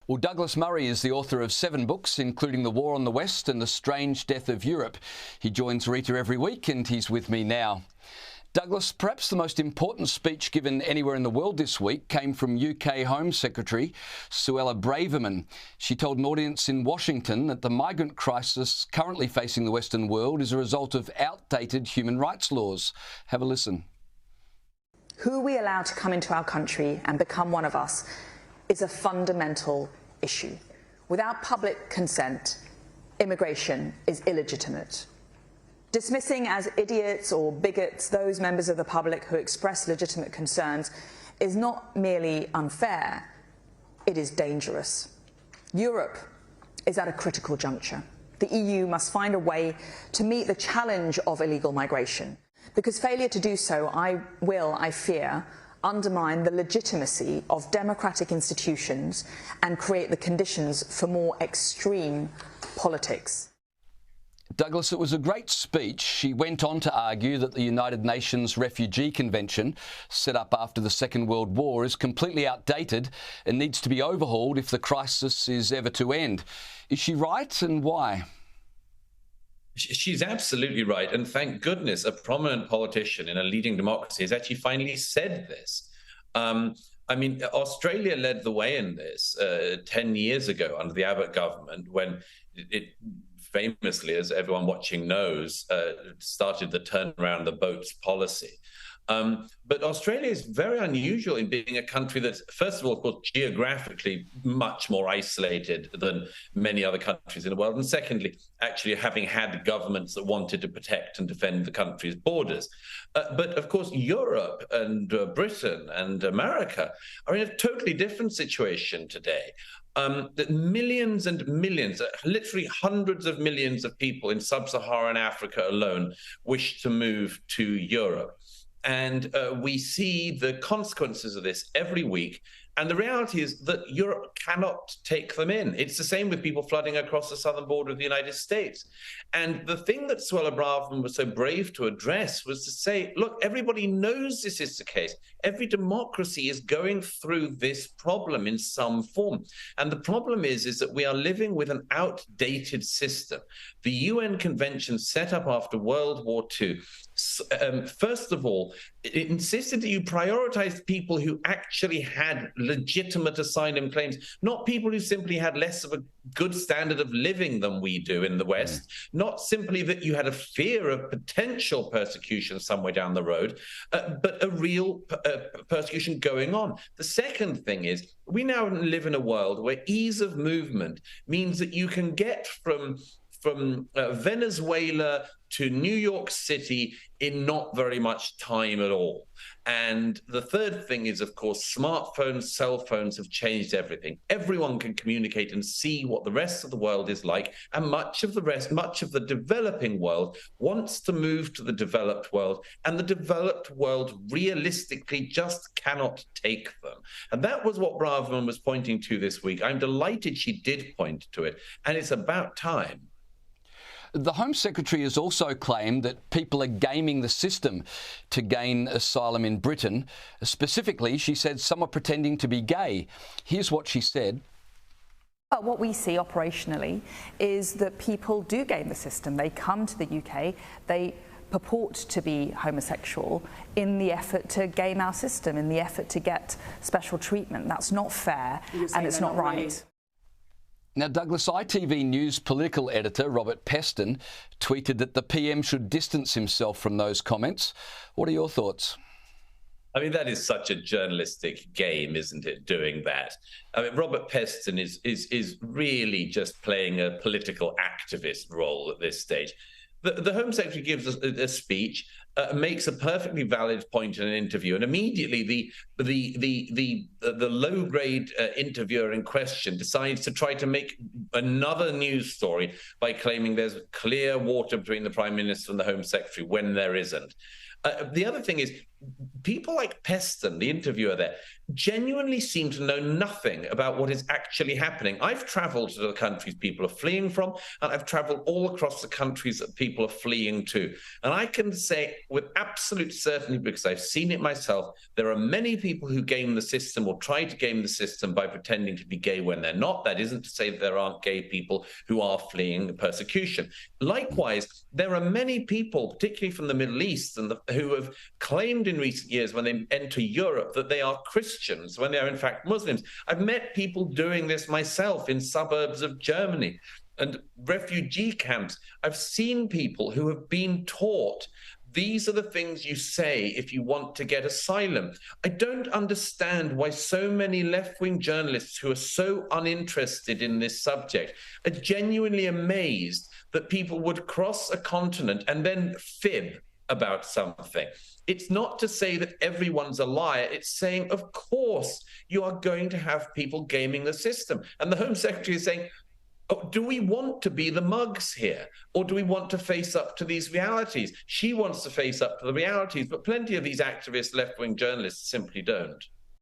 Well, Douglas Murray is the author of 7 books, including The War on the West and The Strange Death of Europe. He joins Rita every week and he's with me now. Douglas, perhaps the most important speech given anywhere in the world this week came from UK Home Secretary Suella Braverman. She told an audience in Washington that the migrant crisis currently facing the Western world is a result of outdated human rights laws. Have a listen. Who we allow to come into our country and become one of us is a fundamental issue. Without public consent, immigration is illegitimate. Dismissing as idiots or bigots those members of the public who express legitimate concerns is not merely unfair, it is dangerous. Europe is at a critical juncture. The EU must find a way to meet the challenge of illegal migration, because failure to do so I fear, undermine the legitimacy of democratic institutions and create the conditions for more extreme politics. Douglas, it was a great speech. She went on to argue that the United Nations Refugee Convention, set up after the Second World War, is completely outdated and needs to be overhauled if the crisis is ever to end. Is she right, and why? She's absolutely right. And thank goodness a prominent politician in a leading democracy has actually finally said this. Australia led the way in this 10 years ago under the Abbott government, when it famously, as everyone watching knows, started the turn around the boats policy. But Australia is very unusual in being a country that's, first of all, of course, geographically much more isolated than many other countries in the world. And secondly, actually having had governments that wanted to protect and defend the country's borders. But of course, Europe and Britain and America are in a totally different situation today. That millions and millions, literally hundreds of millions of people in sub-Saharan Africa alone wish to move to Europe. And we see the consequences of this every week. And the reality is that Europe cannot take them in. It's the same with people flooding across the southern border of the United States. And the thing that Suella Braverman was so brave to address was to say, look, everybody knows this is the case. Every democracy is going through this problem in some form. And the problem is that we are living with an outdated system. The UN Convention set up after World War II, first of all, it insisted that you prioritize people who actually had legitimate asylum claims, not people who simply had less of a good standard of living than we do in the West, not simply that you had a fear of potential persecution somewhere down the road, but a real persecution going on. The second thing is, we now live in a world where ease of movement means that you can get from Venezuela to New York City in not very much time at all. And the third thing is, of course, smartphones, cell phones have changed everything. Everyone can communicate and see what the rest of the world is like, and much of the developing world wants to move to the developed world, and the developed world realistically just cannot take them. And that was what Braverman was pointing to this week. I'm delighted she did point to it, and it's about time. The Home Secretary has also claimed that people are gaming the system to gain asylum in Britain. Specifically, she said some are pretending to be gay. Here's what she said. What we see operationally is that people do game the system. They come to the UK, they purport to be homosexual in the effort to game our system, in the effort to get special treatment. That's not fair, and it's not right. Really. Now, Douglas, ITV News political editor Robert Peston tweeted that the PM should distance himself from those comments. What are your thoughts? I mean, that is such a journalistic game, isn't it, doing that? I mean, Robert Peston is really just playing a political activist role at this stage. The Home Secretary gives a speech, makes a perfectly valid point in an interview, and immediately the low-grade interviewer in question decides to try to make another news story by claiming there's clear water between the Prime Minister and the Home Secretary when there isn't. The other thing is, people like Peston, the interviewer there, genuinely seem to know nothing about what is actually happening. I've traveled to the countries people are fleeing from, and I've traveled all across the countries that people are fleeing to. And I can say with absolute certainty, because I've seen it myself, there are many people who game the system or try to game the system by pretending to be gay when they're not. That isn't to say that there aren't gay people who are fleeing persecution. Likewise, there are many people, particularly from the Middle East, who have claimed in recent years when they enter Europe that they are Christians when they are in fact Muslims. I've met people doing this myself in suburbs of Germany and refugee camps. I've seen people who have been taught these are the things you say if you want to get asylum. I don't understand why so many left-wing journalists who are so uninterested in this subject are genuinely amazed that people would cross a continent and then fib about something. It's not to say that everyone's a liar. It's saying, of course, you are going to have people gaming the system. And the Home Secretary is saying, oh, do we want to be the mugs here? Or do we want to face up to these realities? She wants to face up to the realities, but plenty of these activist left-wing journalists simply don't.